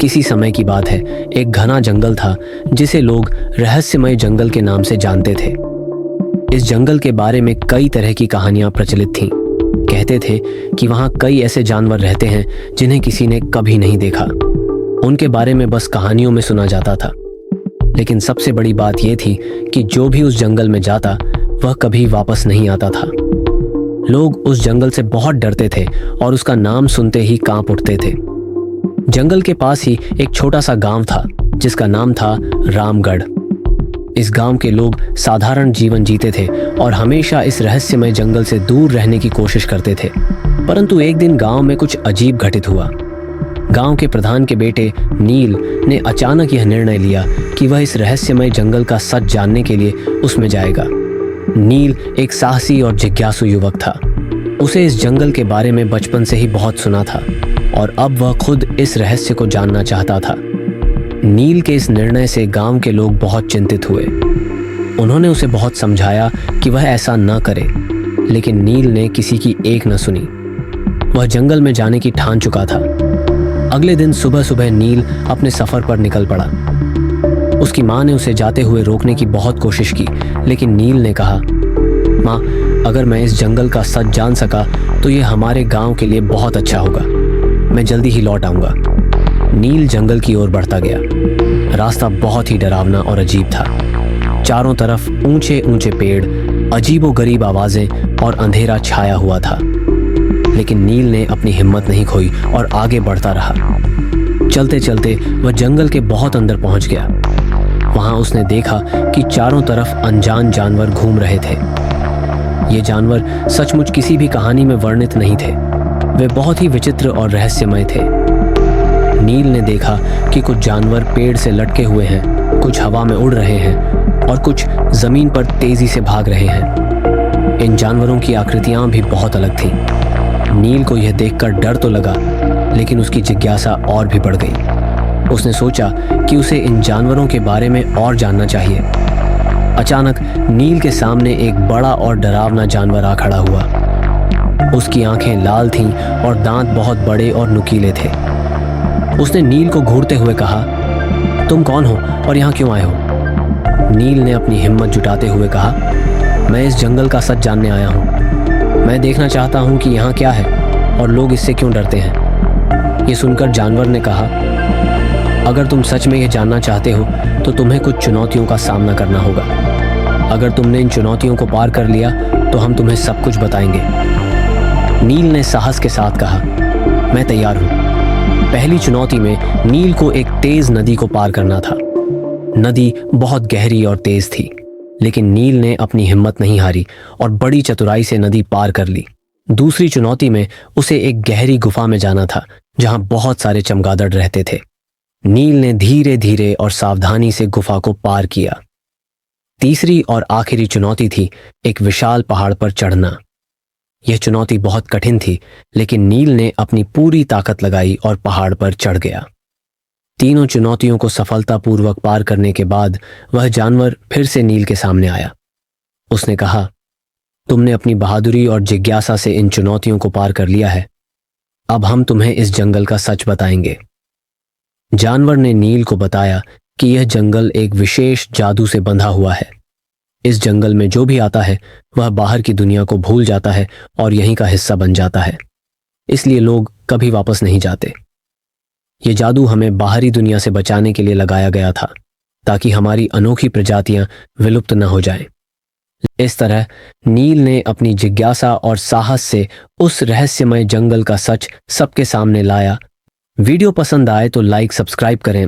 किसी समय की बात है, एक घना जंगल था जिसे लोग रहस्यमय जंगल के नाम से जानते थे। इस जंगल के बारे में कई तरह की कहानियां प्रचलित थीं। कहते थे कि वहां कई ऐसे जानवर रहते हैं जिन्हें किसी ने कभी नहीं देखा। उनके बारे में बस कहानियों में सुना जाता था। लेकिन सबसे बड़ी बात यह थी कि जो भी उस जंगल में जाता वह कभी वापस नहीं आता था। लोग उस जंगल से बहुत डरते थे और उसका नाम सुनते ही कांप उठते थे। जंगल के पास ही एक छोटा सा गांव था जिसका नाम था रामगढ़। इस गांव के लोग साधारण जीवन जीते थे और हमेशा इस रहस्यमय जंगल से दूर रहने की कोशिश करते थे। परंतु एक दिन गांव में कुछ अजीब घटित हुआ। गांव के प्रधान के बेटे नील ने अचानक यह निर्णय लिया कि वह इस रहस्यमय जंगल का सच जानने के लिए उसमें जाएगा। नील एक साहसी और जिज्ञासु युवक था। उसे इस जंगल के बारे में बचपन से ही बहुत सुना था और अब वह खुद इस रहस्य को जानना चाहता था। नील के इस निर्णय से गांव के लोग बहुत चिंतित हुए। उन्होंने उसे बहुत समझाया कि वह ऐसा न करे, लेकिन नील ने किसी की एक न सुनी। वह जंगल में जाने की ठान चुका था। अगले दिन सुबह सुबह नील अपने सफर पर निकल पड़ा। उसकी माँ ने उसे जाते हुए रोकने की बहुत कोशिश की, लेकिन नील ने कहा, माँ, अगर मैं इस जंगल का सच जान सका तो यह हमारे गांव के लिए बहुत अच्छा होगा। मैं जल्दी ही लौट आऊंगा। नील जंगल की ओर बढ़ता गया। रास्ता बहुत ही डरावना और अजीब था। चारों तरफ ऊंचे ऊंचे पेड़, अजीबोगरीब आवाजें और अंधेरा छाया हुआ था। लेकिन नील ने अपनी हिम्मत नहीं खोई और आगे बढ़ता रहा। चलते चलते वह जंगल के बहुत अंदर पहुंच गया। वहां उसने देखा कि चारों तरफ अनजान जानवर घूम रहे थे। ये जानवर सचमुच किसी भी कहानी में वर्णित नहीं थे। वे बहुत ही विचित्र और रहस्यमय थे। नील ने देखा कि कुछ जानवर पेड़ से लटके हुए हैं, कुछ हवा में उड़ रहे हैं और कुछ जमीन पर तेजी से भाग रहे हैं। इन जानवरों की आकृतियां भी बहुत अलग थीं। नील को यह देखकर डर तो लगा, लेकिन उसकी जिज्ञासा और भी बढ़ गई। उसने सोचा कि उसे इन जानवरों के बारे में और जानना चाहिए। अचानक नील के सामने एक बड़ा और डरावना जानवर आ खड़ा हुआ। उसकी आंखें लाल थीं और दांत बहुत बड़े और नुकीले थे। उसने नील को घूरते हुए कहा, तुम कौन हो और यहाँ क्यों आए हो? नील ने अपनी हिम्मत जुटाते हुए कहा, मैं इस जंगल का सच जानने आया हूँ। मैं देखना चाहता हूँ कि यहाँ क्या है और लोग इससे क्यों डरते हैं। ये सुनकर जानवर ने कहा, अगर तुम सच में यह जानना चाहते हो तो तुम्हें कुछ चुनौतियों का सामना करना होगा। अगर तुमने इन चुनौतियों को पार कर लिया तो हम तुम्हें सब कुछ बताएंगे। नील ने साहस के साथ कहा, मैं तैयार हूँ। पहली चुनौती में नील को एक तेज नदी को पार करना था। नदी बहुत गहरी और तेज थी, लेकिन नील ने अपनी हिम्मत नहीं हारी और बड़ी चतुराई से नदी पार कर ली। दूसरी चुनौती में उसे एक गहरी गुफा में जाना था जहां बहुत सारे चमगादड़ रहते थे। नील ने धीरे धीरे और सावधानी से गुफा को पार किया। तीसरी और आखिरी चुनौती थी एक विशाल पहाड़ पर चढ़ना। यह चुनौती बहुत कठिन थी, लेकिन नील ने अपनी पूरी ताकत लगाई और पहाड़ पर चढ़ गया। तीनों चुनौतियों को सफलतापूर्वक पार करने के बाद वह जानवर फिर से नील के सामने आया। उसने कहा, तुमने अपनी बहादुरी और जिज्ञासा से इन चुनौतियों को पार कर लिया है। अब हम तुम्हें इस जंगल का सच बताएंगे। जानवर ने नील को बताया कि यह जंगल एक विशेष जादू से बंधा हुआ है। इस जंगल में जो भी आता है वह बाहर की दुनिया को भूल जाता है और यहीं का हिस्सा बन जाता है। इसलिए लोग कभी वापस नहीं जाते। ये जादू हमें बाहरी दुनिया से बचाने के लिए लगाया गया था, ताकि हमारी अनोखी प्रजातियां विलुप्त न हो जाएं। इस तरह नील ने अपनी जिज्ञासा और साहस से उस रहस्यमय जंगल का सच सबके सामने लाया। वीडियो पसंद आए तो लाइक, सब्सक्राइब करें